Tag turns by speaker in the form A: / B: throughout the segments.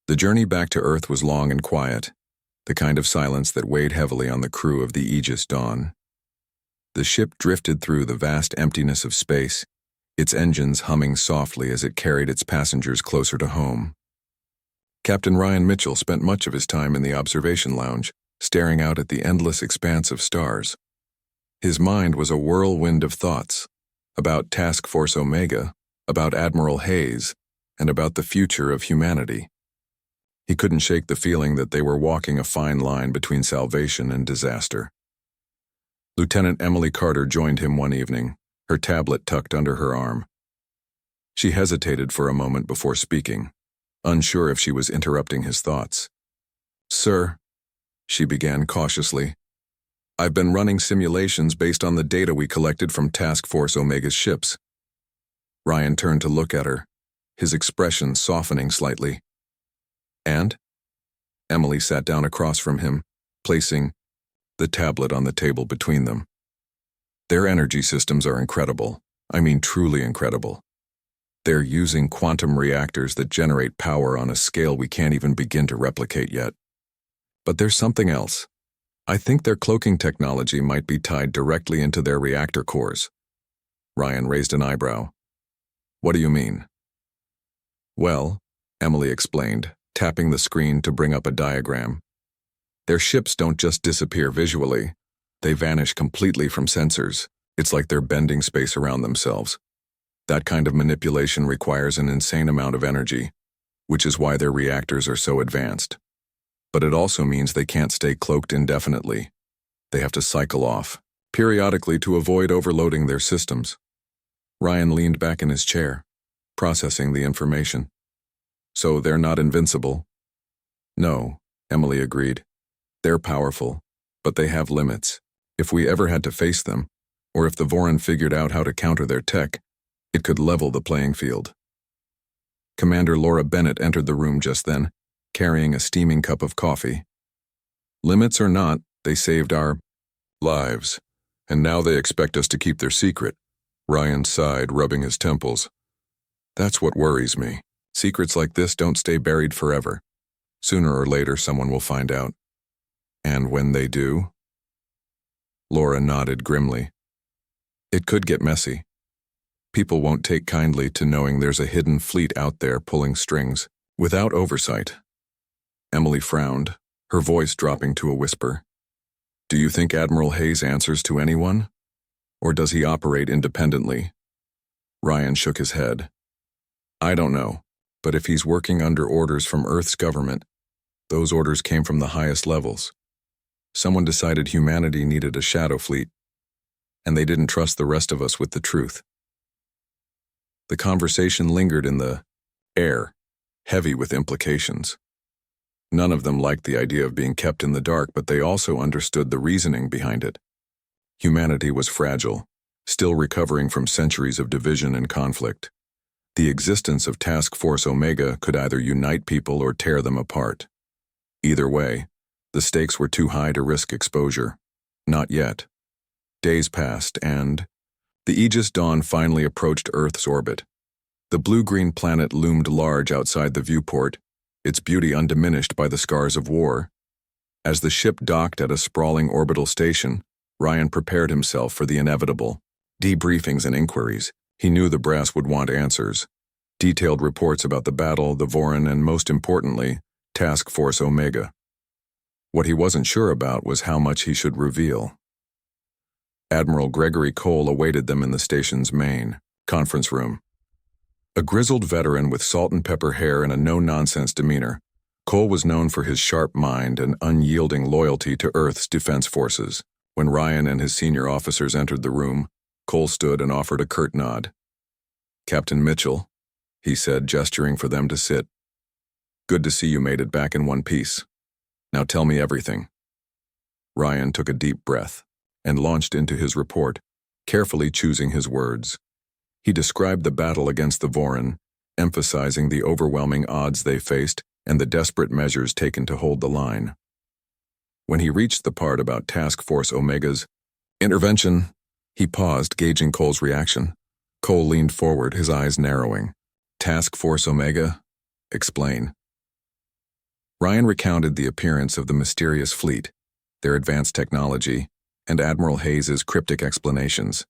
A: The journey back to Earth was long and quiet, the kind of silence that weighed heavily on the crew of the Aegis Dawn. The ship drifted through the vast emptiness of space, its engines humming softly as it carried its passengers closer to home. Captain Ryan Mitchell spent much of his time in the observation lounge, staring out at the endless expanse of stars. His mind was a whirlwind of thoughts, about Task Force Omega, about Admiral Hayes, and about the future of humanity. He couldn't shake the feeling that they were walking a fine line between salvation and disaster. Lieutenant Emily Carter joined him one evening, her tablet tucked under her arm. She hesitated for a moment before speaking, unsure if she was interrupting his thoughts. "Sir," she began cautiously, "I've been running simulations based on the data we collected from Task Force Omega's ships." Ryan turned to look at her, his expression softening slightly. "And?" Emily sat down across from him, placing the tablet on the table between them. "Their energy systems are incredible. I mean truly incredible. They're using quantum reactors that generate power on a scale we can't even begin to replicate yet. But there's something else. I think their cloaking technology might be tied directly into their reactor cores." Ryan raised an eyebrow. "What do you mean?" "Well," Emily explained, tapping the screen to bring up a diagram. "Their ships don't just disappear visually. They vanish completely from sensors. It's like they're bending space around themselves. That kind of manipulation requires an insane amount of energy, which is why their reactors are so advanced. But it also means they can't stay cloaked indefinitely. They have to cycle off, periodically, to avoid overloading their systems." Ryan leaned back in his chair, processing the information. "So they're not invincible?" "No," Emily agreed. "They're powerful, but they have limits. If we ever had to face them, or if the Voron figured out how to counter their tech, it could level the playing field." Commander Laura Bennett entered the room just then, carrying a steaming cup of coffee. "Limits or not, they saved our lives, and now they expect us to keep their secret." Ryan sighed, rubbing his temples. "That's what worries me. Secrets like this don't stay buried forever. Sooner or later, someone will find out. And when they do?" Laura nodded grimly. "It could get messy. People won't take kindly to knowing there's a hidden fleet out there pulling strings, without oversight." Emily frowned, her voice dropping to a whisper. "Do you think Admiral Hayes answers to anyone? Or does he operate independently?" Ryan shook his head. "I don't know, but if he's working under orders from Earth's government, those orders came from the highest levels. Someone decided humanity needed a shadow fleet, and they didn't trust the rest of us with the truth." The conversation lingered in the air, heavy with implications. None of them liked the idea of being kept in the dark, but they also understood the reasoning behind it. Humanity was fragile, still recovering from centuries of division and conflict. The existence of Task Force Omega could either unite people or tear them apart. Either way, the stakes were too high to risk exposure. Not yet. Days passed and the Aegis Dawn finally approached Earth's orbit. The blue-green planet loomed large outside the viewport, its beauty undiminished by the scars of war. As the ship docked at a sprawling orbital station, Ryan prepared himself for the inevitable. Debriefings and inquiries. He knew the brass would want answers. Detailed reports about the battle, the Voron, and most importantly, Task Force Omega. What he wasn't sure about was how much he should reveal. Admiral Gregory Cole awaited them in the station's main conference room. A grizzled veteran with salt-and-pepper hair and a no-nonsense demeanor, Cole was known for his sharp mind and unyielding loyalty to Earth's defense forces. When Ryan and his senior officers entered the room, Cole stood and offered a curt nod. "Captain Mitchell," he said, gesturing for them to sit. "Good to see you made it back in one piece. Now tell me everything." Ryan took a deep breath and launched into his report, carefully choosing his words. He described the battle against the Voron, emphasizing the overwhelming odds they faced and the desperate measures taken to hold the line. When he reached the part about Task Force Omega's intervention, he paused, gauging Cole's reaction. Cole leaned forward, his eyes narrowing. "Task Force Omega? Explain." Ryan recounted the appearance of the mysterious fleet, their advanced technology, and Admiral Hayes's cryptic explanations.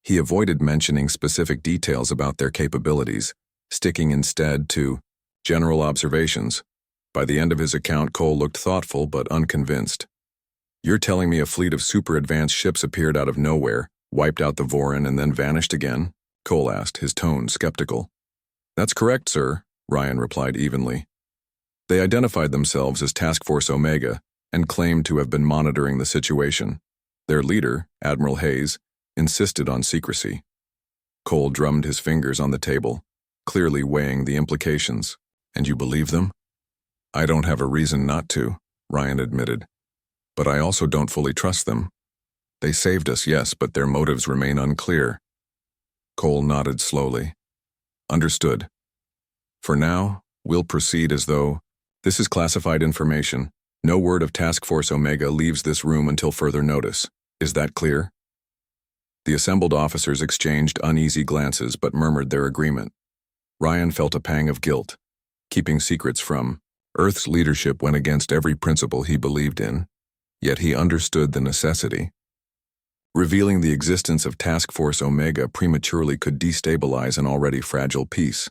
A: He avoided mentioning specific details about their capabilities, sticking instead to general observations. By the end of his account, Cole looked thoughtful but unconvinced. "You're telling me a fleet of super-advanced ships appeared out of nowhere, wiped out the Vorin, and then vanished again?" Cole asked, his tone skeptical. "That's correct, sir," Ryan replied evenly. "They identified themselves as Task Force Omega and claimed to have been monitoring the situation. Their leader, Admiral Hayes, insisted on secrecy." Cole drummed his fingers on the table, clearly weighing the implications. "And you believe them?" "I don't have a reason not to," Ryan admitted. "But I also don't fully trust them. They saved us, yes, but their motives remain unclear." Cole nodded slowly. "Understood. For now, we'll proceed as though this is classified information. No word of Task Force Omega leaves this room until further notice. Is that clear?" The assembled officers exchanged uneasy glances but murmured their agreement. Ryan felt a pang of guilt. Keeping secrets from Earth's leadership went against every principle he believed in, yet he understood the necessity. Revealing the existence of Task Force Omega prematurely could destabilize an already fragile peace.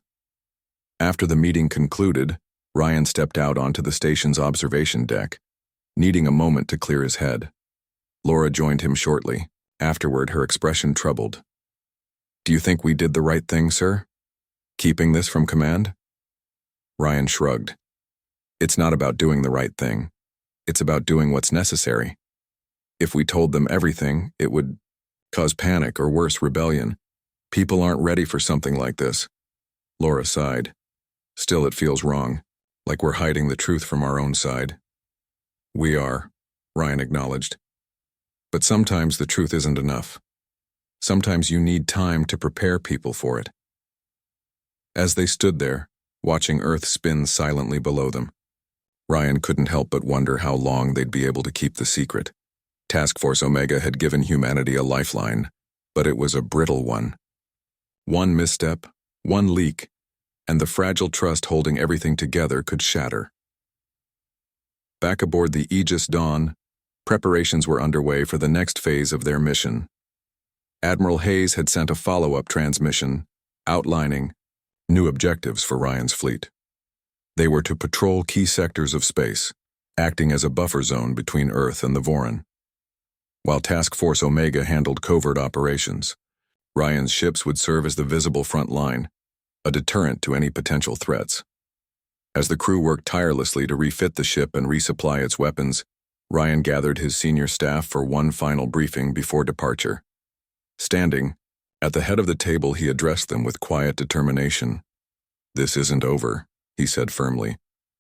A: After the meeting concluded, Ryan stepped out onto the station's observation deck, needing a moment to clear his head. Laura joined him shortly. Afterward, her expression troubled. "Do you think we did the right thing, sir? Keeping this from command?" Ryan shrugged. "It's not about doing the right thing. It's about doing what's necessary. If we told them everything, it would cause panic or worse, rebellion. People aren't ready for something like this." Laura sighed. "Still, it feels wrong, like we're hiding the truth from our own side." "We are," Ryan acknowledged. "But sometimes the truth isn't enough. Sometimes you need time to prepare people for it." As they stood there, watching Earth spin silently below them, Ryan couldn't help but wonder how long they'd be able to keep the secret. Task Force Omega had given humanity a lifeline, but it was a brittle one. One misstep, one leak, and the fragile trust holding everything together could shatter. Back aboard the Aegis Dawn, preparations were underway for the next phase of their mission. Admiral Hayes had sent a follow-up transmission, outlining new objectives for Ryan's fleet. They were to patrol key sectors of space, acting as a buffer zone between Earth and the Vorin. While Task Force Omega handled covert operations, Ryan's ships would serve as the visible front line, a deterrent to any potential threats. As the crew worked tirelessly to refit the ship and resupply its weapons, Ryan gathered his senior staff for one final briefing before departure. Standing at the head of the table, he addressed them with quiet determination. "This isn't over," he said firmly.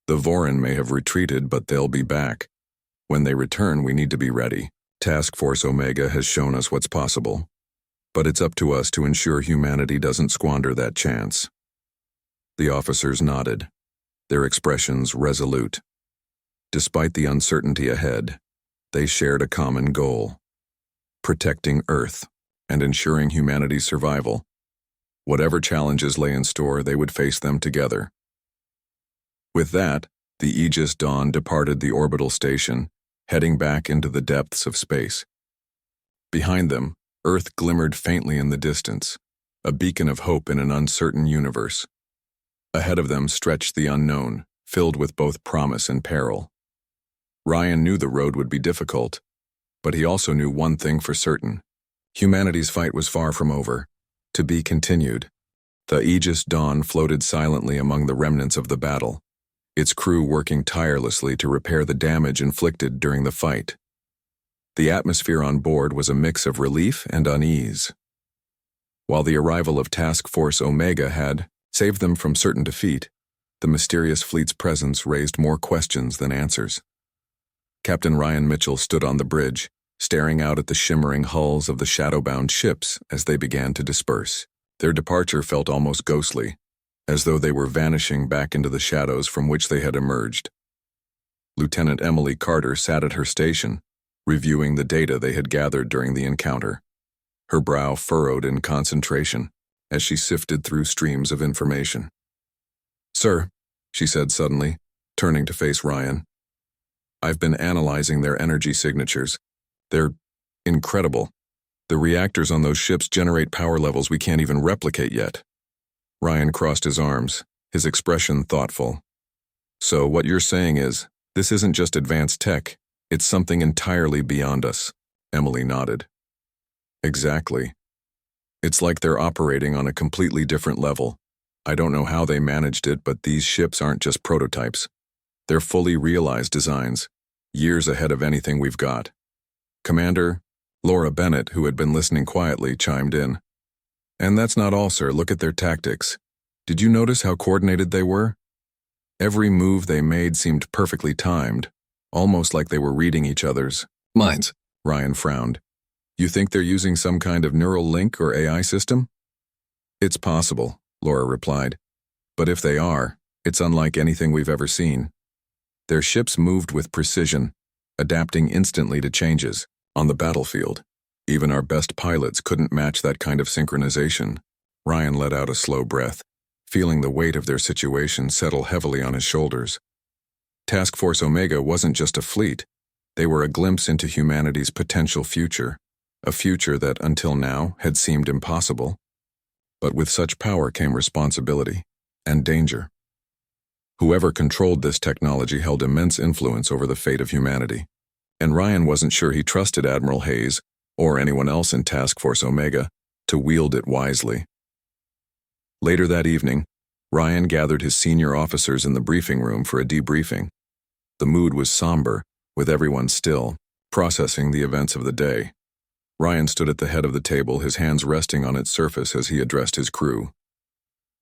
A: "The Vorin may have retreated, but they'll be back. When they return, we need to be ready. Task Force Omega has shown us what's possible, but it's up to us to ensure humanity doesn't squander that chance." The officers nodded, their expressions resolute. Despite the uncertainty ahead, they shared a common goal: protecting Earth and ensuring humanity's survival. Whatever challenges lay in store, they would face them together. With that, the Aegis Dawn departed the orbital station, heading back into the depths of space. Behind them, Earth glimmered faintly in the distance, a beacon of hope in an uncertain universe. Ahead of them stretched the unknown, filled with both promise and peril. Ryan knew the road would be difficult, but he also knew one thing for certain: humanity's fight was far from over, to be continued. The Aegis Dawn floated silently among the remnants of the battle, its crew working tirelessly to repair the damage inflicted during the fight. The atmosphere on board was a mix of relief and unease. While the arrival of Task Force Omega had saved them from certain defeat, the mysterious fleet's presence raised more questions than answers. Captain Ryan Mitchell stood on the bridge, staring out at the shimmering hulls of the shadow-bound ships as they began to disperse. Their departure felt almost ghostly, as though they were vanishing back into the shadows from which they had emerged. Lieutenant Emily Carter sat at her station, reviewing the data they had gathered during the encounter. Her brow furrowed in concentration as she sifted through streams of information. "Sir," she said suddenly, turning to face Ryan. "I've been analyzing their energy signatures. They're incredible. The reactors on those ships generate power levels we can't even replicate yet." Ryan crossed his arms, his expression thoughtful. "So what you're saying is, this isn't just advanced tech, it's something entirely beyond us." Emily nodded. "Exactly. It's like they're operating on a completely different level. I don't know how they managed it, but these ships aren't just prototypes. They're fully realized designs, years ahead of anything we've got." Commander, Laura Bennett, who had been listening quietly, chimed in. "And that's not all, sir. Look at their tactics. Did you notice how coordinated they were? Every move they made seemed perfectly timed, almost like they were reading each other's minds." Ryan frowned. "You think they're using some kind of neural link or AI system?" "It's possible," Laura replied. "But if they are, it's unlike anything we've ever seen. Their ships moved with precision, adapting instantly to changes. On the battlefield, even our best pilots couldn't match that kind of synchronization." Ryan let out a slow breath, feeling the weight of their situation settle heavily on his shoulders. Task Force Omega wasn't just a fleet. They were a glimpse into humanity's potential future, a future that, until now, had seemed impossible. But with such power came responsibility and danger. Whoever controlled this technology held immense influence over the fate of humanity, and Ryan wasn't sure he trusted Admiral Hayes, or anyone else in Task Force Omega, to wield it wisely. Later that evening, Ryan gathered his senior officers in the briefing room for a debriefing. The mood was somber, with everyone still, processing the events of the day. Ryan stood at the head of the table, his hands resting on its surface as he addressed his crew.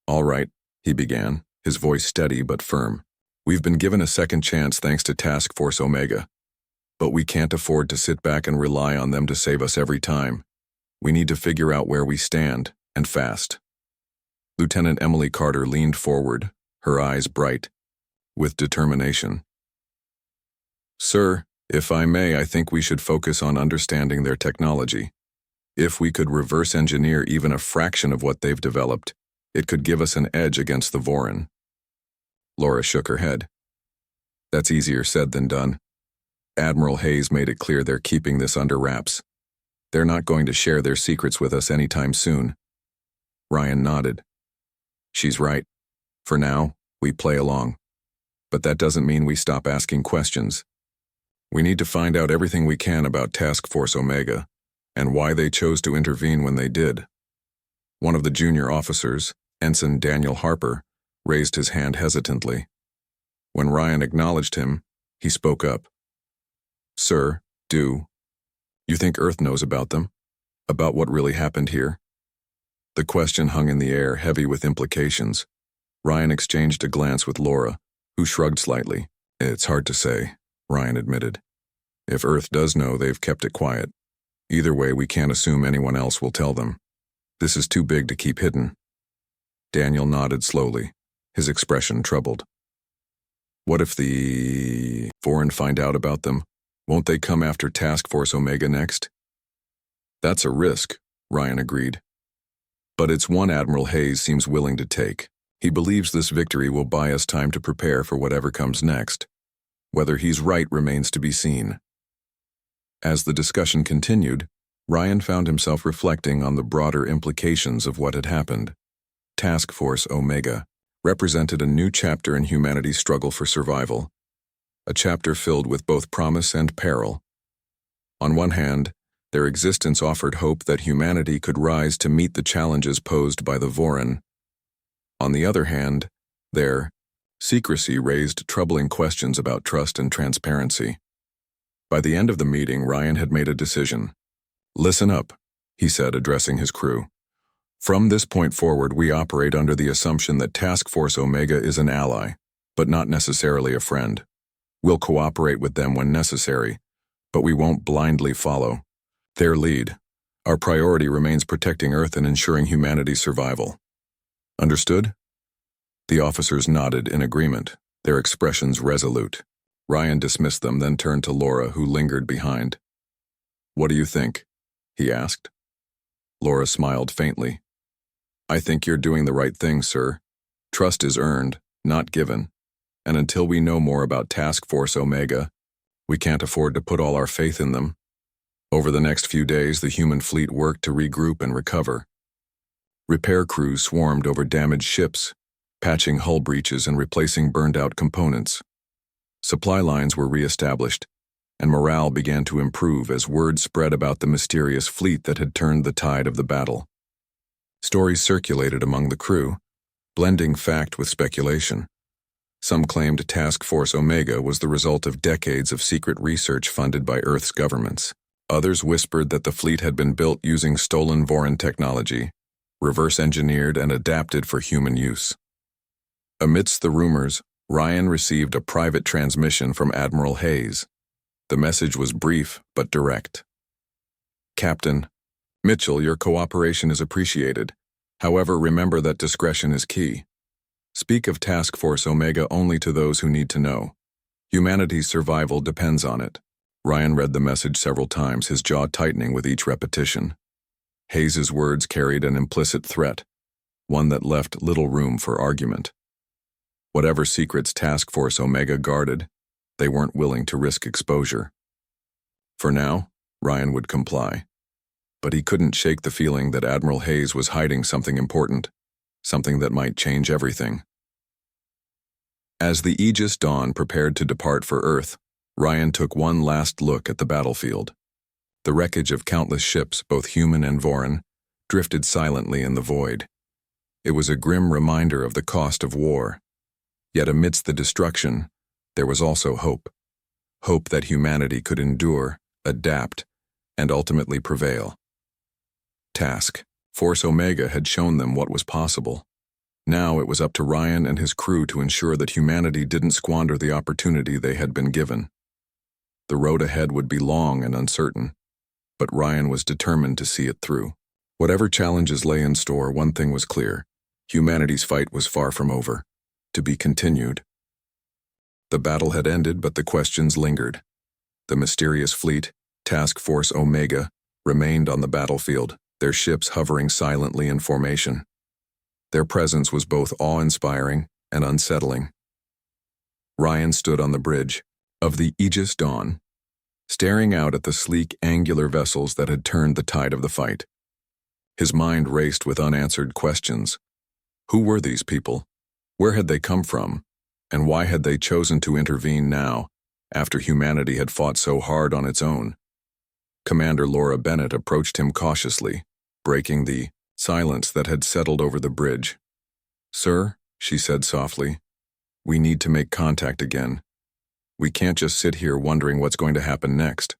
A: "All right," he began, his voice steady but firm. "We've been given a second chance thanks to Task Force Omega. But we can't afford to sit back and rely on them to save us every time. We need to figure out where we stand, and fast." Lieutenant Emily Carter leaned forward, her eyes bright, with determination. "Sir, if I may, I think we should focus on understanding their technology. If we could reverse engineer even a fraction of what they've developed, it could give us an edge against the Vorin." Laura shook her head. "That's easier said than done. Admiral Hayes made it clear they're keeping this under wraps. They're not going to share their secrets with us anytime soon." Ryan nodded. "She's right. For now, we play along. But that doesn't mean we stop asking questions. We need to find out everything we can about Task Force Omega, and why they chose to intervene when they did." One of the junior officers, Ensign Daniel Harper, raised his hand hesitantly. When Ryan acknowledged him, he spoke up. "Sir, you think Earth knows about them? About what really happened here?" The question hung in the air, heavy with implications. Ryan exchanged a glance with Laura, who shrugged slightly. "It's hard to say," Ryan admitted. "If Earth does know, they've kept it quiet. Either way, we can't assume anyone else will tell them. This is too big to keep hidden." Daniel nodded slowly, his expression troubled. "What if the Vorin find out about them? Won't they come after Task Force Omega next?" "That's a risk," Ryan agreed. "But it's one Admiral Hayes seems willing to take. He believes this victory will buy us time to prepare for whatever comes next. Whether he's right remains to be seen." As the discussion continued, Ryan found himself reflecting on the broader implications of what had happened. Task Force Omega represented a new chapter in humanity's struggle for survival, a chapter filled with both promise and peril. On one hand, their existence offered hope that humanity could rise to meet the challenges posed by the Vorin. On the other hand, their secrecy raised troubling questions about trust and transparency. By the end of the meeting, Ryan had made a decision. "Listen up," he said, addressing his crew. "From this point forward, we operate under the assumption that Task Force Omega is an ally, but not necessarily a friend. We'll cooperate with them when necessary, but we won't blindly follow their lead. Our priority remains protecting Earth and ensuring humanity's survival. Understood?" The officers nodded in agreement, their expressions resolute. Ryan dismissed them, then turned to Laura, who lingered behind. "What do you think?" he asked. Laura smiled faintly. "I think you're doing the right thing, sir. Trust is earned, not given. and until we know more about Task Force Omega, we can't afford to put all our faith in them. Over the next few days, the human fleet worked to regroup and recover. Repair crews swarmed over damaged ships, patching hull breaches and replacing burned-out components. Supply lines were re-established, and morale began to improve as word spread about the mysterious fleet that had turned the tide of the battle. Stories circulated among the crew, blending fact with speculation. Some claimed Task Force Omega was the result of decades of secret research funded by Earth's governments. Others whispered that the fleet had been built using stolen Voran technology, reverse-engineered and adapted for human use. Amidst the rumors, Ryan received a private transmission from Admiral Hayes. The message was brief but direct. Captain Mitchell, your cooperation is appreciated. However, remember that discretion is key. Speak of Task Force Omega only to those who need to know. Humanity's survival depends on it. Ryan read the message several times, his jaw tightening with each repetition. Hayes's words carried an implicit threat, one that left little room for argument. Whatever secrets Task Force Omega guarded, they weren't willing to risk exposure. For now, Ryan would comply. But he couldn't shake the feeling that Admiral Hayes was hiding something important, something that might change everything. As the Aegis Dawn prepared to depart for Earth, Ryan took one last look at the battlefield. The wreckage of countless ships, both human and Voran, drifted silently in the void. It was a grim reminder of the cost of war. Yet amidst the destruction, there was also hope. Hope that humanity could endure, adapt, and ultimately prevail. Task Force Omega had shown them what was possible. Now it was up to Ryan and his crew to ensure that humanity didn't squander the opportunity they had been given. The road ahead would be long and uncertain, but Ryan was determined to see it through. Whatever challenges lay in store, one thing was clear: humanity's fight was far from over, to be continued. The battle had ended, but the questions lingered. The mysterious fleet, Task Force Omega, remained on the battlefield, their ships hovering silently in formation. Their presence was both awe-inspiring and unsettling. Ryan stood on the bridge of the Aegis Dawn, staring out at the sleek, angular vessels that had turned the tide of the fight. His mind raced with unanswered questions. Who were these people? Where had they come from? And why had they chosen to intervene now, after humanity had fought so hard on its own? Commander Laura Bennett approached him cautiously, breaking the silence that had settled over the bridge. "Sir," she said softly, "we need to make contact again. We can't just sit here wondering what's going to happen next."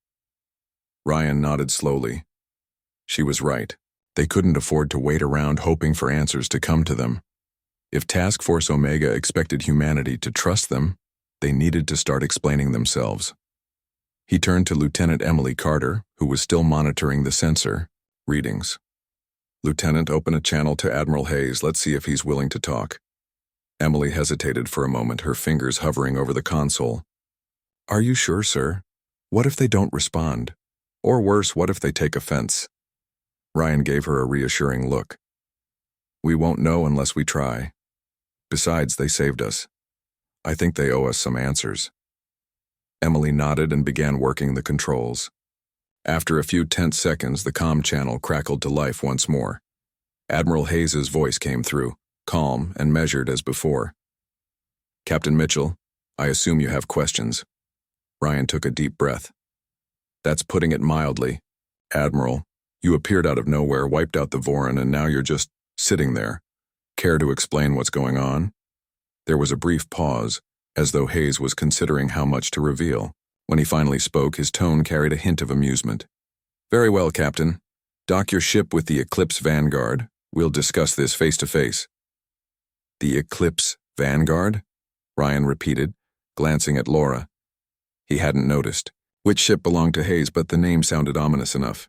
A: Ryan nodded slowly. She was right. They couldn't afford to wait around hoping for answers to come to them. If Task Force Omega expected humanity to trust them, they needed to start explaining themselves. He turned to Lieutenant Emily Carter, who was still monitoring the sensor. "Readings." "Lieutenant, open a channel to Admiral Hayes. Let's see if he's willing to talk." Emily hesitated for a moment, her fingers hovering over the console. "Are you sure, sir? What if they don't respond? Or worse, what if they take offense?" Ryan gave her a reassuring look. "We won't know unless we try. Besides, they saved us. I think they owe us some answers." Emily nodded and began working the controls. After a few tense seconds, the comm channel crackled to life once more. Admiral Hayes's voice came through, calm and measured as before. "Captain Mitchell, I assume you have questions." Ryan took a deep breath. "That's putting it mildly. Admiral, you appeared out of nowhere, wiped out the Voran, and now you're just sitting there. Care to explain what's going on?" There was a brief pause, as though Hayes was considering how much to reveal. When he finally spoke, his tone carried a hint of amusement. "Very well, Captain. Dock your ship with the Eclipse Vanguard. We'll discuss this face to face." "The Eclipse Vanguard?" Ryan repeated, glancing at Laura. He hadn't noticed which ship belonged to Hayes, but the name sounded ominous enough.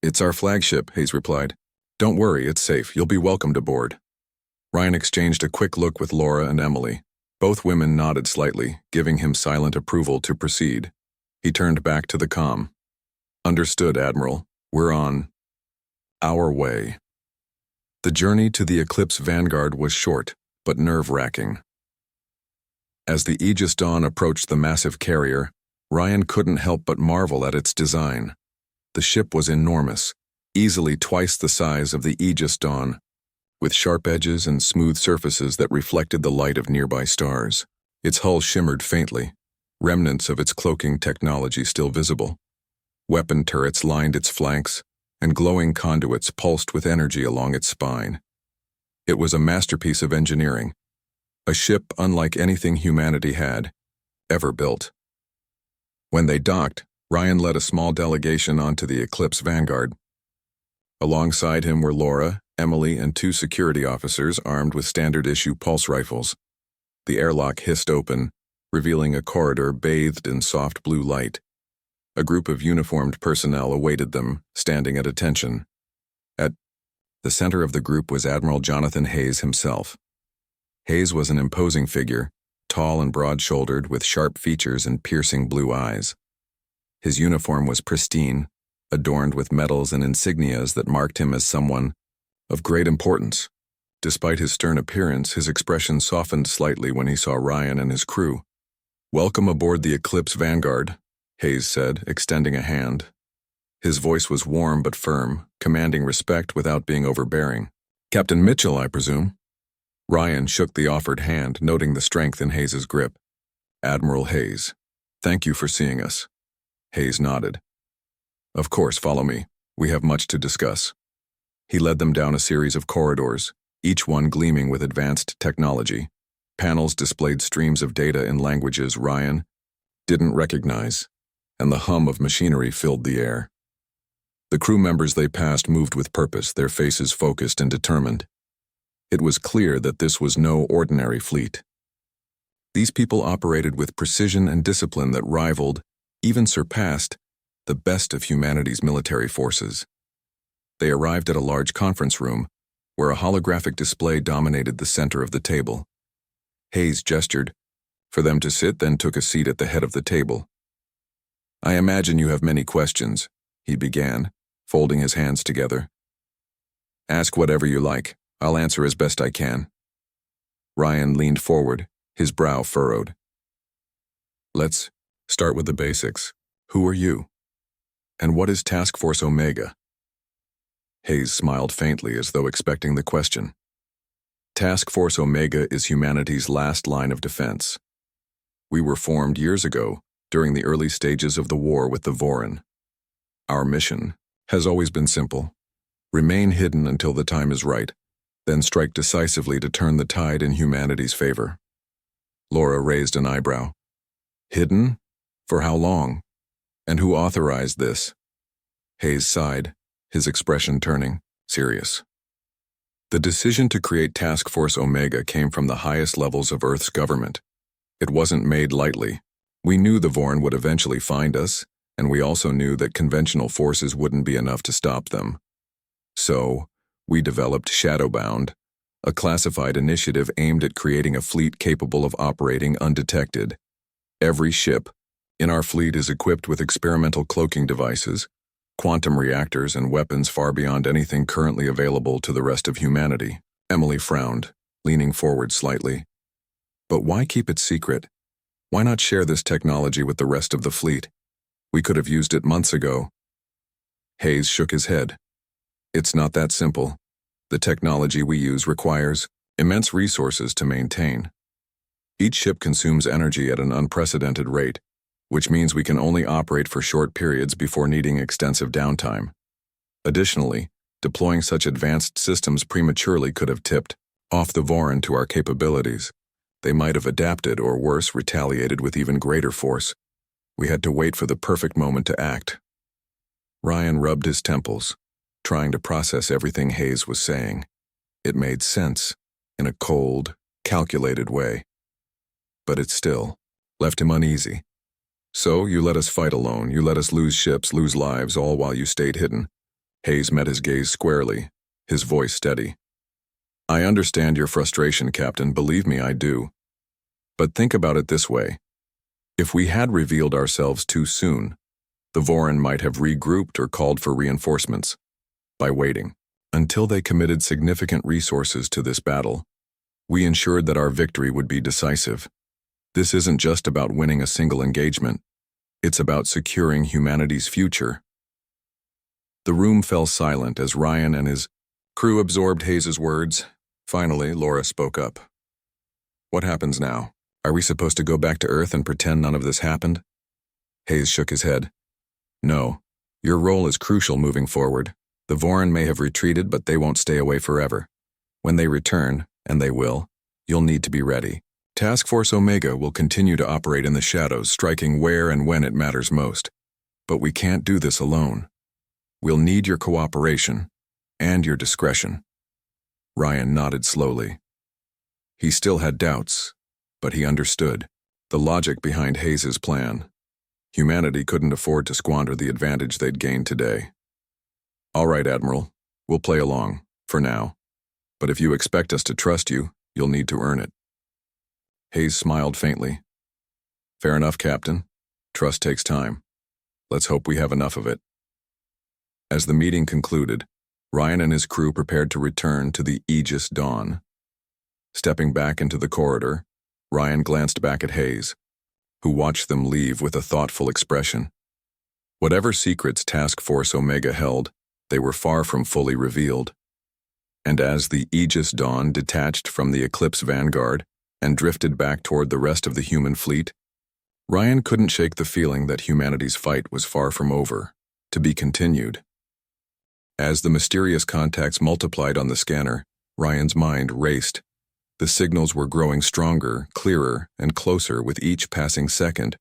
A: "It's our flagship," Hayes replied. "Don't worry, it's safe. You'll be welcomed aboard." Ryan exchanged a quick look with Laura and Emily. Both women nodded slightly, giving him silent approval to proceed. He turned back to the comm. "Understood, Admiral. We're on our way." The journey to the Eclipse Vanguard was short, but nerve-wracking. As the Aegis Dawn approached the massive carrier, Ryan couldn't help but marvel at its design. The ship was enormous, easily twice the size of the Aegis Dawn, with sharp edges and smooth surfaces that reflected the light of nearby stars. Its hull shimmered faintly, remnants of its cloaking technology still visible. Weapon turrets lined its flanks, and glowing conduits pulsed with energy along its spine. It was a masterpiece of engineering, a ship unlike anything humanity had ever built. When they docked, Ryan led a small delegation onto the Eclipse Vanguard. Alongside him were Laura, Emily, and 2 security officers armed with standard-issue pulse rifles. The airlock hissed open, revealing a corridor bathed in soft blue light. A group of uniformed personnel awaited them, standing at attention. At the center of the group was Admiral Jonathan Hayes himself. Hayes was an imposing figure, tall and broad-shouldered with sharp features and piercing blue eyes. His uniform was pristine, adorned with medals and insignias that marked him as someone of great importance. Despite his stern appearance, his expression softened slightly when he saw Ryan and his crew. "Welcome aboard the Eclipse Vanguard," Hayes said, extending a hand. His voice was warm but firm, commanding respect without being overbearing. "Captain Mitchell, I presume?" Ryan shook the offered hand, noting the strength in Hayes's grip. "Admiral Hayes, thank you for seeing us." Hayes nodded. "Of course, follow me. We have much to discuss." He led them down a series of corridors, each one gleaming with advanced technology. Panels displayed streams of data in languages Ryan didn't recognize, and the hum of machinery filled the air. The crew members they passed moved with purpose, their faces focused and determined. It was clear that this was no ordinary fleet. These people operated with precision and discipline that rivaled, even surpassed, the best of humanity's military forces. They arrived at a large conference room, where a holographic display dominated the center of the table. Hayes gestured for them to sit, then took a seat at the head of the table. "I imagine you have many questions," he began, folding his hands together. "Ask whatever you like. I'll answer as best I can." Ryan leaned forward, his brow furrowed. "Let's start with the basics. Who are you? And what is Task Force Omega?" Hayes smiled faintly as though expecting the question. Task Force Omega is humanity's last line of defense. We were formed years ago, during the early stages of the war with the Vorin. Our mission has always been simple: remain hidden until the time is right, then strike decisively to turn the tide in humanity's favor. Laura raised an eyebrow. "Hidden? For how long? And who authorized this?" Hayes sighed, his expression turning serious. "The decision to create Task Force Omega came from the highest levels of Earth's government. It wasn't made lightly. We knew the Vorin would eventually find us, and we also knew that conventional forces wouldn't be enough to stop them. So, we developed Shadowbound, a classified initiative aimed at creating a fleet capable of operating undetected. Every ship in our fleet is equipped with experimental cloaking devices, quantum reactors, and weapons far beyond anything currently available to the rest of humanity." Emily frowned, leaning forward slightly. "But why keep it secret? Why not share this technology with the rest of the fleet? We could have used it months ago." Hayes shook his head. "It's not that simple. The technology we use requires immense resources to maintain. Each ship consumes energy at an unprecedented rate, which means we can only operate for short periods before needing extensive downtime. Additionally, deploying such advanced systems prematurely could have tipped off the Vorin to our capabilities. They might have adapted, or worse, retaliated with even greater force. We had to wait for the perfect moment to act." Ryan rubbed his temples, trying to process everything Hayes was saying. It made sense, in a cold, calculated way. But it still left him uneasy. "So, you let us fight alone, you let us lose ships, lose lives, all while you stayed hidden." Hayes met his gaze squarely, his voice steady. "I understand your frustration, Captain, believe me, I do. But think about it this way. If we had revealed ourselves too soon, the Vorin might have regrouped or called for reinforcements. By waiting until they committed significant resources to this battle, we ensured that our victory would be decisive. This isn't just about winning a single engagement. It's about securing humanity's future. The room fell silent as Ryan and his crew absorbed Hayes' words. Finally, Laura spoke up. What happens now? Are we supposed to go back to Earth and pretend none of this happened? Hayes shook his head. No. Your role is crucial moving forward. The Voron may have retreated, but they won't stay away forever. When they return, and they will, you'll need to be ready. Task Force Omega will continue to operate in the shadows, striking where and when it matters most. But we can't do this alone. We'll need your cooperation and your discretion. Ryan nodded slowly. He still had doubts, but he understood the logic behind Hayes' plan. Humanity couldn't afford to squander the advantage they'd gained today. All right, Admiral, we'll play along, for now. But if you expect us to trust you, you'll need to earn it. Hayes smiled faintly. Fair enough, Captain. Trust takes time. Let's hope we have enough of it. As the meeting concluded, Ryan and his crew prepared to return to the Aegis Dawn. Stepping back into the corridor, Ryan glanced back at Hayes, who watched them leave with a thoughtful expression. Whatever secrets Task Force Omega held, they were far from fully revealed. And as the Aegis Dawn detached from the Eclipse vanguard and drifted back toward the rest of the human fleet, Ryan couldn't shake the feeling that humanity's fight was far from over, to be continued. As the mysterious contacts multiplied on the scanner, Ryan's mind raced. The signals were growing stronger, clearer, and closer with each passing second.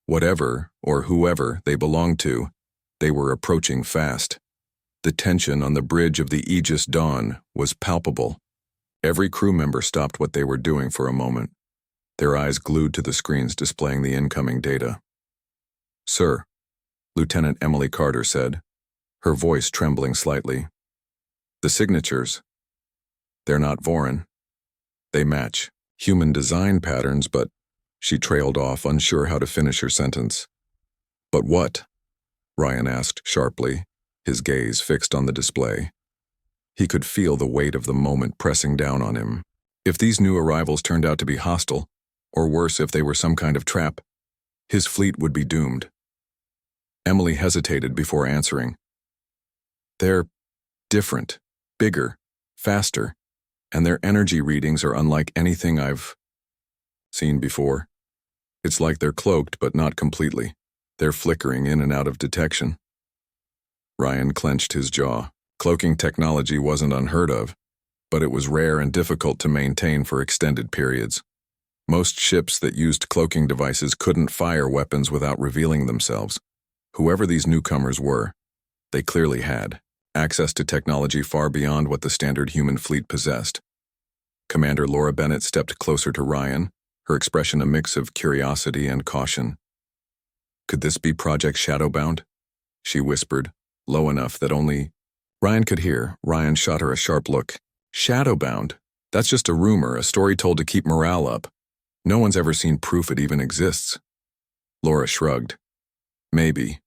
A: Whatever, or whoever, they belonged to, they were approaching fast. The tension on the bridge of the Aegis Dawn was palpable. Every crew member stopped what they were doing for a moment, their eyes glued to the screens displaying the incoming data. Sir, Lieutenant Emily Carter said, her voice trembling slightly. The signatures. They're not Voron. They match human design patterns, but she trailed off, unsure how to finish her sentence. But what? Ryan asked sharply, his gaze fixed on the display. He could feel the weight of the moment pressing down on him. If these new arrivals turned out to be hostile, or worse if they were some kind of trap, his fleet would be doomed. Emily hesitated before answering. They're different, bigger, faster, and their energy readings are unlike anything I've seen before. It's like they're cloaked, but not completely. They're flickering in and out of detection. Ryan clenched his jaw. Cloaking technology wasn't unheard of, but it was rare and difficult to maintain for extended periods. Most ships that used cloaking devices couldn't fire weapons without revealing themselves. Whoever these newcomers were, they clearly had access to technology far beyond what the standard human fleet possessed. Commander Laura Bennett stepped closer to Ryan, her expression a mix of curiosity and caution. Could this be Project Shadowbound? She whispered, low enough that only Ryan could hear. Ryan shot her a sharp look. Shadowbound? That's just a rumor, a story told to keep morale up. No one's ever seen proof it even exists. Laura shrugged. Maybe.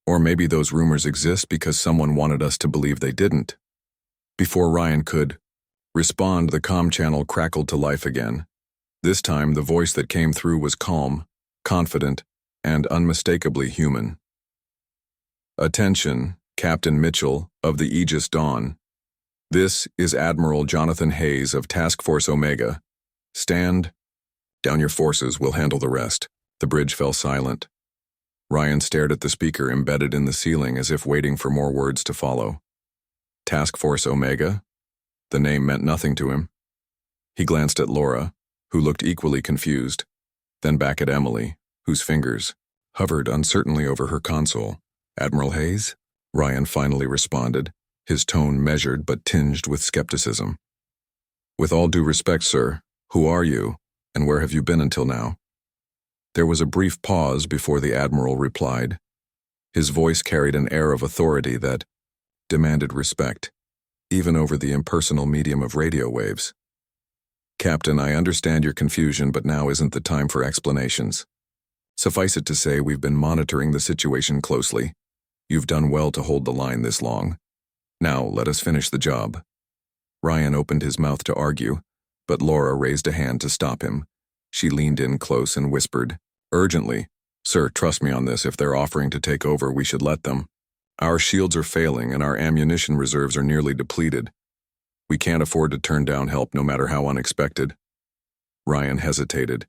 A: Or maybe those rumors exist because someone wanted us to believe they didn't. Before Ryan could respond, the comm channel crackled to life again. This time, the voice that came through was calm, confident, and unmistakably human. Attention, Captain Mitchell of the Aegis Dawn. This is Admiral Jonathan Hayes of Task Force Omega. Stand down your forces, we'll handle the rest. The bridge fell silent. Ryan stared at the speaker embedded in the ceiling as if waiting for more words to follow. Task Force Omega? The name meant nothing to him. He glanced at Laura, who looked equally confused, then back at Emily, whose fingers hovered uncertainly over her console. Admiral Hayes? Ryan finally responded, his tone measured but tinged with skepticism. With all due respect, sir, who are you, and where have you been until now? There was a brief pause before the Admiral replied. His voice carried an air of authority that demanded respect, even over the impersonal medium of radio waves. Captain, I understand your confusion, but now isn't the time for explanations. Suffice it to say, we've been monitoring the situation closely. You've done well to hold the line this long. Now, let us finish the job. Ryan opened his mouth to argue, but Laura raised a hand to stop him. She leaned in close and whispered, "Urgently. Sir, trust me on this. If they're offering to take over, we should let them. Our shields are failing and our ammunition reserves are nearly depleted. We can't afford to turn down help no matter how unexpected." Ryan hesitated.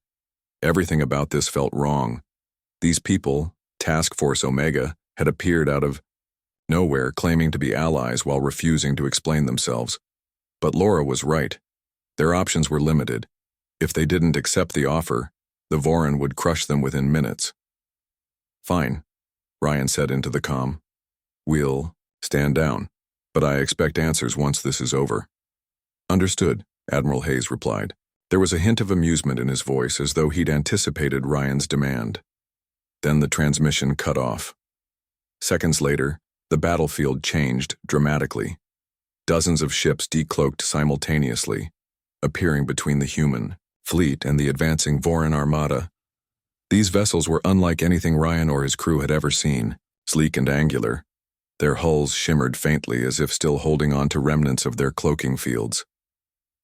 A: Everything about this felt wrong. These people, Task Force Omega, had appeared out of nowhere claiming to be allies while refusing to explain themselves. But Laura was right. Their options were limited. If they didn't accept the offer, the Voran would crush them within minutes. "Fine," Ryan said into the comm. "We'll stand down, but I expect answers once this is over." "Understood," Admiral Hayes replied. There was a hint of amusement in his voice, as though he'd anticipated Ryan's demand. Then the transmission cut off. Seconds later, the battlefield changed dramatically. Dozens of ships decloaked simultaneously, appearing between the human fleet and the advancing Voran armada. These vessels were unlike anything Ryan or his crew had ever seen, sleek and angular. Their hulls shimmered faintly as if still holding on to remnants of their cloaking fields.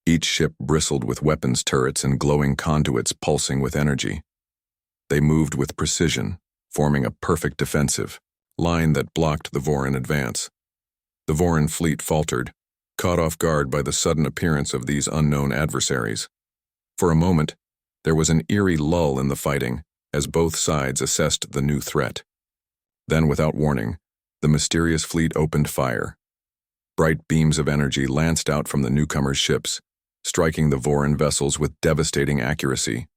A: Each ship bristled with weapons turrets and glowing conduits pulsing with energy. They moved with precision, forming a perfect defensive line that blocked the Voran advance. The Voran fleet faltered, caught off guard by the sudden appearance of these unknown adversaries. For a moment, there was an eerie lull in the fighting as both sides assessed the new threat. Then, without warning, the mysterious fleet opened fire. Bright beams of energy lanced out from the newcomers' ships, striking the Voran vessels with devastating accuracy.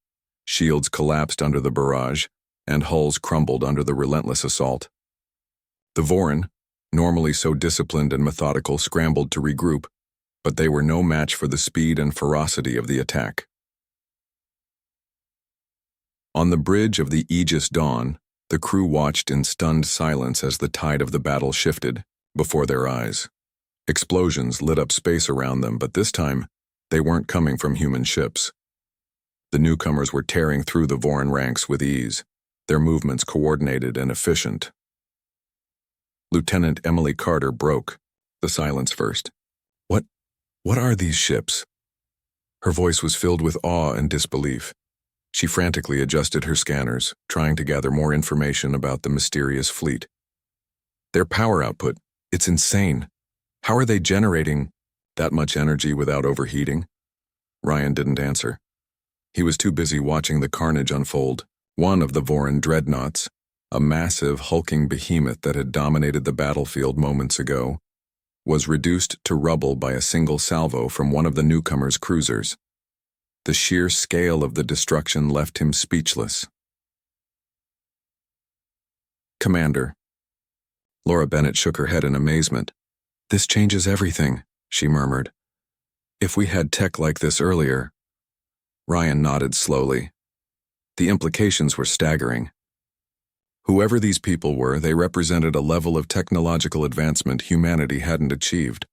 A: Shields collapsed under the barrage, and hulls crumbled under the relentless assault. The Voran, normally so disciplined and methodical, scrambled to regroup, but they were no match for the speed and ferocity of the attack. On the bridge of the Aegis Dawn, the crew watched in stunned silence as the tide of the battle shifted before their eyes. Explosions lit up space around them, but this time, they weren't coming from human ships. The newcomers were tearing through the Voran ranks with ease, their movements coordinated and efficient. Lieutenant Emily Carter broke the silence first. What are these ships?" Her voice was filled with awe and disbelief. She frantically adjusted her scanners, trying to gather more information about the mysterious fleet. "Their power output, it's insane. How are they generating that much energy without overheating?" Ryan didn't answer. He was too busy watching the carnage unfold. One of the Voran dreadnoughts, a massive, hulking behemoth that had dominated the battlefield moments ago, was reduced to rubble by a single salvo from one of the newcomers' cruisers. The sheer scale of the destruction left him speechless. "Commander." Laura Bennett shook her head in amazement. "This changes everything," she murmured. "If we had tech like this earlier." Ryan nodded slowly. The implications were staggering. Whoever these people were, they represented a level of technological advancement humanity hadn't achieved,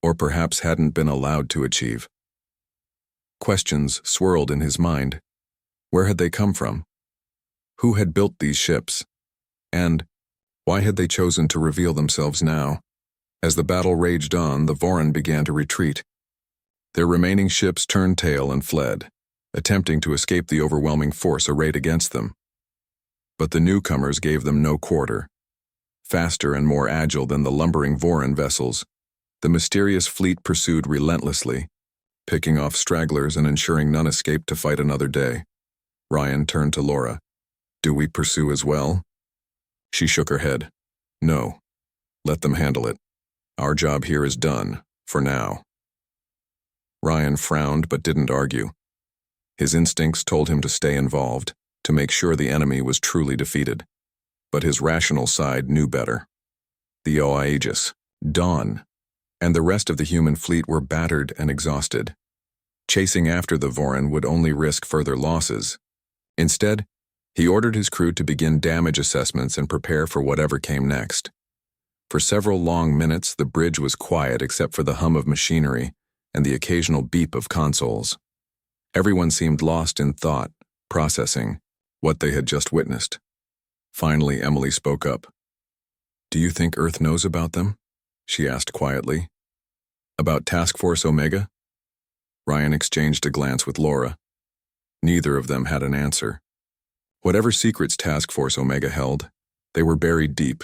A: or perhaps hadn't been allowed to achieve. Questions swirled in his mind. Where had they come from? Who had built these ships? And why had they chosen to reveal themselves now? As the battle raged on, the Voran began to retreat. Their remaining ships turned tail and fled, attempting to escape the overwhelming force arrayed against them. But the newcomers gave them no quarter. Faster and more agile than the lumbering Voran vessels, the mysterious fleet pursued relentlessly, picking off stragglers and ensuring none escaped to fight another day. Ryan turned to Laura. "Do we pursue as well?" She shook her head. "No. Let them handle it. Our job here is done, for now." Ryan frowned but didn't argue. His instincts told him to stay involved, to make sure the enemy was truly defeated. But his rational side knew better. The Aegis, Dawn, and the rest of the human fleet were battered and exhausted. Chasing after the Voran would only risk further losses. Instead, he ordered his crew to begin damage assessments and prepare for whatever came next. For several long minutes, the bridge was quiet except for the hum of machinery and the occasional beep of consoles. Everyone seemed lost in thought, processing what they had just witnessed. Finally, Emily spoke up. "Do you think Earth knows about them?" she asked quietly. "About Task Force Omega?" Ryan exchanged a glance with Laura. Neither of them had an answer. Whatever secrets Task Force Omega held, they were buried deep,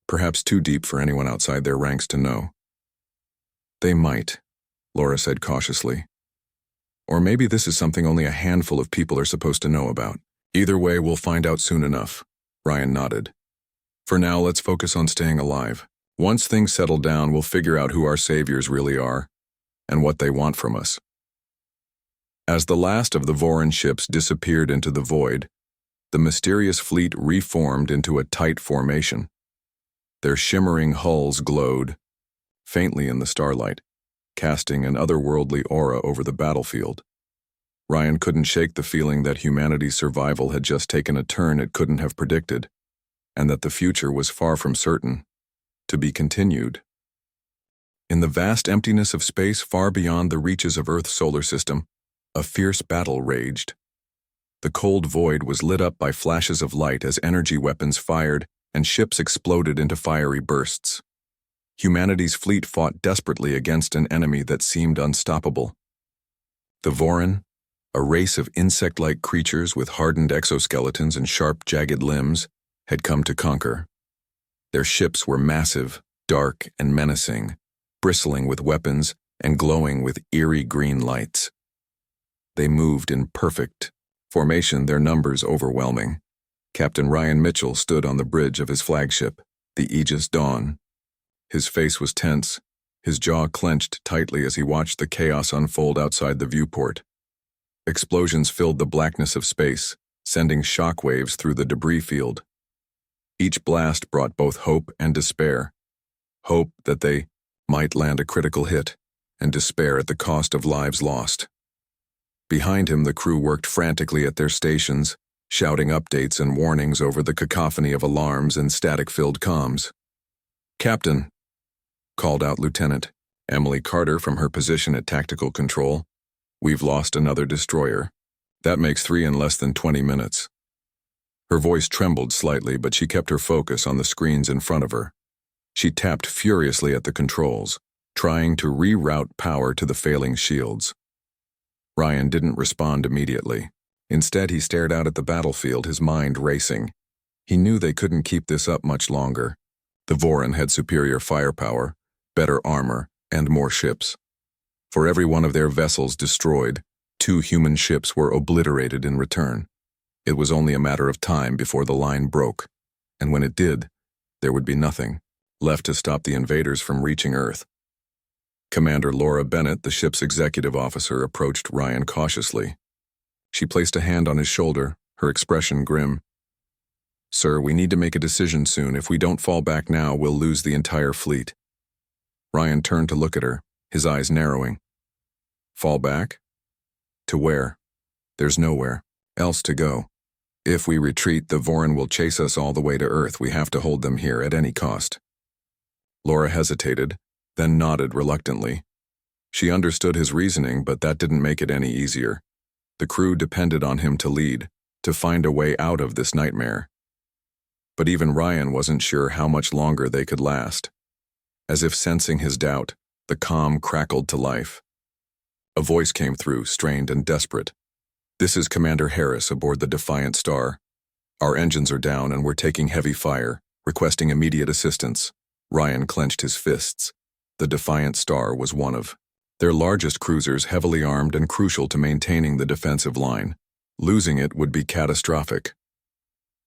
A: perhaps too deep for anyone outside their ranks to know. They might, Laura said cautiously. Or maybe this is something only a handful of people are supposed to know about. Either way, we'll find out soon enough, Ryan nodded. For now, let's focus on staying alive. Once things settle down, we'll figure out who our saviors really are and what they want from us. As the last of the Voran ships disappeared into the void, the mysterious fleet reformed into a tight formation. Their shimmering hulls glowed, faintly in the starlight, casting an otherworldly aura over the battlefield. Ryan couldn't shake the feeling that humanity's survival had just taken a turn it couldn't have predicted, and that the future was far from certain, to be continued. In the vast emptiness of space far beyond the reaches of Earth's solar system, a fierce battle raged. The cold void was lit up by flashes of light as energy weapons fired and ships exploded into fiery bursts. Humanity's fleet fought desperately against an enemy that seemed unstoppable. The Voran, a race of insect-like creatures with hardened exoskeletons and sharp, jagged limbs, had come to conquer. Their ships were massive, dark, and menacing, bristling with weapons and glowing with eerie green lights. They moved in perfect formation, their numbers overwhelming. Captain Ryan Mitchell stood on the bridge of his flagship, the Aegis Dawn. His face was tense, his jaw clenched tightly as he watched the chaos unfold outside the viewport. Explosions filled the blackness of space, sending shockwaves through the debris field. Each blast brought both hope and despair. Hope that they might land a critical hit, and despair at the cost of lives lost. Behind him, the crew worked frantically at their stations, shouting updates and warnings over the cacophony of alarms and static-filled comms. "Captain," called out Lieutenant Emily Carter from her position at Tactical Control, "we've lost another destroyer. That makes 3 in less than 20 minutes. Her voice trembled slightly, but she kept her focus on the screens in front of her. She tapped furiously at the controls, trying to reroute power to the failing shields. Ryan didn't respond immediately. Instead, he stared out at the battlefield, his mind racing. He knew they couldn't keep this up much longer. The Voran had superior firepower, better armor, and more ships. For every one of their vessels destroyed, 2 human ships were obliterated in return. It was only a matter of time before the line broke, and when it did, there would be nothing left to stop the invaders from reaching Earth. Commander Laura Bennett, the ship's executive officer, approached Ryan cautiously. She placed a hand on his shoulder, her expression grim. "Sir, we need to make a decision soon. If we don't fall back now, we'll lose the entire fleet." Ryan turned to look at her, his eyes narrowing. "Fall back? To where? There's nowhere else to go. If we retreat, the Voran will chase us all the way to Earth. We have to hold them here at any cost." Laura hesitated, then nodded reluctantly. She understood his reasoning, but that didn't make it any easier. The crew depended on him to lead, to find a way out of this nightmare. But even Ryan wasn't sure how much longer they could last. As if sensing his doubt, the comm crackled to life. A voice came through, strained and desperate. "This is Commander Harris aboard the Defiant Star. Our engines are down and we're taking heavy fire, requesting immediate assistance." Ryan clenched his fists. The Defiant Star was one of their largest cruisers, heavily armed and crucial to maintaining the defensive line. Losing it would be catastrophic.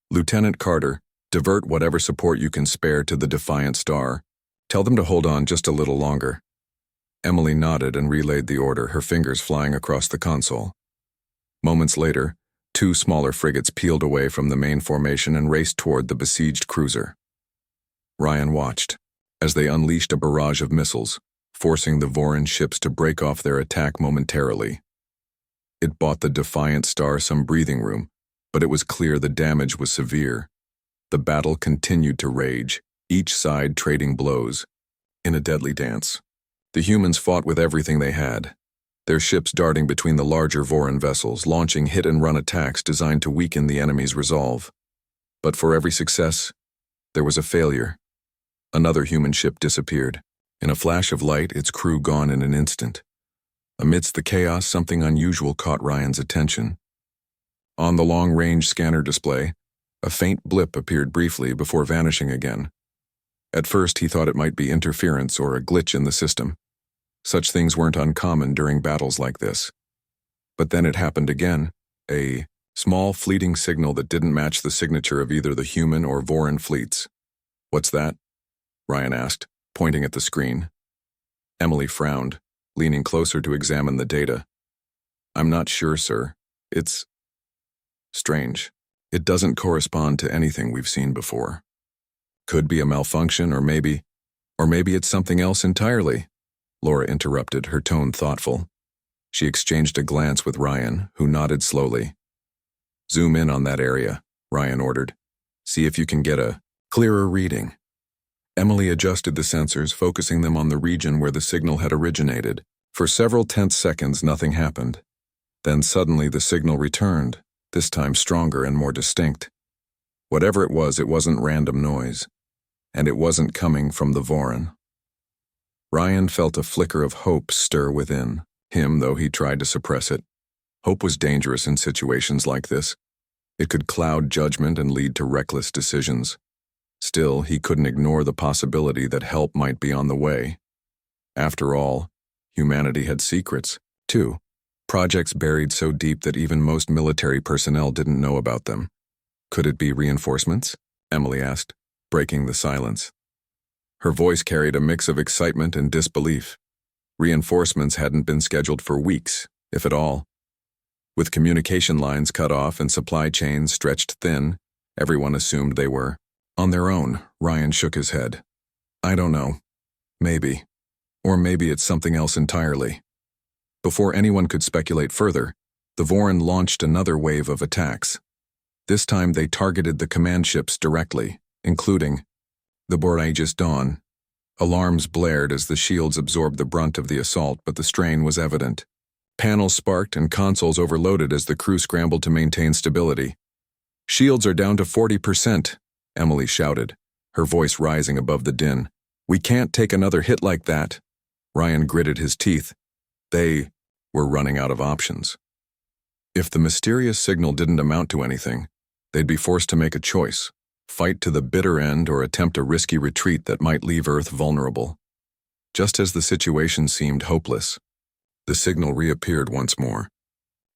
A: "Lieutenant Carter, divert whatever support you can spare to the Defiant Star. Tell them to hold on just a little longer." Emily nodded and relayed the order, her fingers flying across the console. Moments later, 2 smaller frigates peeled away from the main formation and raced toward the besieged cruiser. Ryan watched as they unleashed a barrage of missiles, forcing the Voran ships to break off their attack momentarily. It bought the Defiant Star some breathing room, but it was clear the damage was severe. The battle continued to rage, each side trading blows, in a deadly dance. The humans fought with everything they had, their ships darting between the larger Voran vessels, launching hit-and-run attacks designed to weaken the enemy's resolve. But for every success, there was a failure. Another human ship disappeared. In a flash of light, its crew gone in an instant. Amidst the chaos, something unusual caught Ryan's attention. On the long-range scanner display, a faint blip appeared briefly before vanishing again. At first, he thought it might be interference or a glitch in the system. Such things weren't uncommon during battles like this. But then it happened again, a small fleeting signal that didn't match the signature of either the human or Voran fleets. "What's that?" Ryan asked, pointing at the screen. Emily frowned, leaning closer to examine the data. "I'm not sure, sir. It's strange. It doesn't correspond to anything we've seen before. Could be a malfunction, or maybe it's something else entirely," Laura interrupted, her tone thoughtful. She exchanged a glance with Ryan, who nodded slowly. "Zoom in on that area," Ryan ordered. "See if you can get a clearer reading." Emily adjusted the sensors, focusing them on the region where the signal had originated. For several tense seconds, nothing happened. Then suddenly the signal returned, this time stronger and more distinct. Whatever it wasn't random noise, and it wasn't coming from the Voran. Ryan felt a flicker of hope stir within him, though he tried to suppress it. Hope was dangerous in situations like this. It could cloud judgment and lead to reckless decisions. Still, he couldn't ignore the possibility that help might be on the way. After all, humanity had secrets, too. Projects buried so deep that even most military personnel didn't know about them. "Could it be reinforcements?" Emily asked, breaking the silence. Her voice carried a mix of excitement and disbelief. Reinforcements hadn't been scheduled for weeks, if at all. With communication lines cut off and supply chains stretched thin, everyone assumed they were on their own. Ryan shook his head. "I don't know. Maybe. Or maybe it's something else entirely." Before anyone could speculate further, the Voran launched another wave of attacks. This time they targeted the command ships directly, including the Aegis Dawn. Alarms blared as the shields absorbed the brunt of the assault, but the strain was evident. Panels sparked and consoles overloaded as the crew scrambled to maintain stability. "Shields are down to 40%, Emily shouted, her voice rising above the din. "We can't take another hit like that." Ryan gritted his teeth. They were running out of options. If the mysterious signal didn't amount to anything, they'd be forced to make a choice: fight to the bitter end or attempt a risky retreat that might leave Earth vulnerable. Just as the situation seemed hopeless, the signal reappeared once more.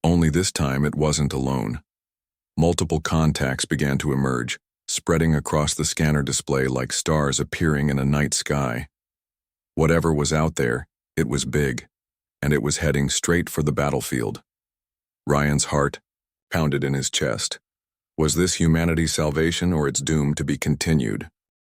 A: Only this time it wasn't alone. Multiple contacts began to emerge, spreading across the scanner display like stars appearing in a night sky. Whatever was out there, it was big, and it was heading straight for the battlefield. Ryan's heart pounded in his chest. Was this humanity's salvation or its doom to be continued?